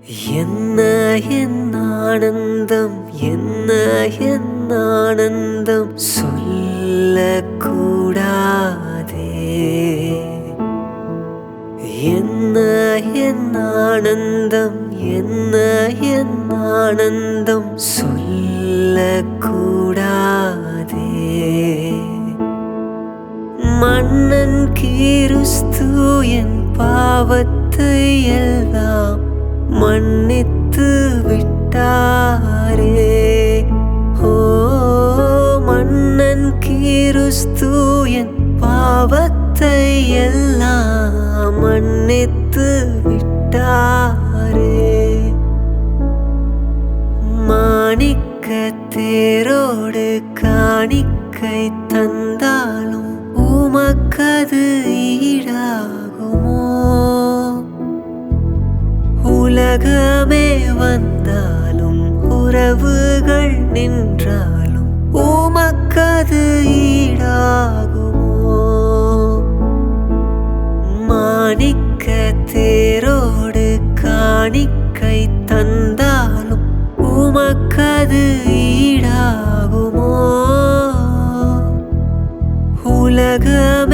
என்ன என் ஆனந்தம், என்ன என் ஆனந்தம் சொல்லக்கூடாதே. என்ன என் ஆனந்தம், என்ன என் ஆனந்தம் சொல்லக்கூடாதே. மன்னன் கிறிஸ்து என் பாவத்தை எல்லாம் மன்னித்து விட்டாரே. ஓ மன்னன் கிறிஸ்து என் பாவத்தை எல்லாம் மன்னித்து விட்டாரே. மாணிக்க தேரோடு காணிக்கை தந்தாலும் உமக்கது ஈடாகுமோ? உலகமே வந்தாலும் உறவுகள் நின்றாலும் உமக்கது ஈடாகுமோ? மாணிக்க தேரோடு காணிக்கை தந்தாலும் உமக்கது ஈடாகுமோ? உலகம்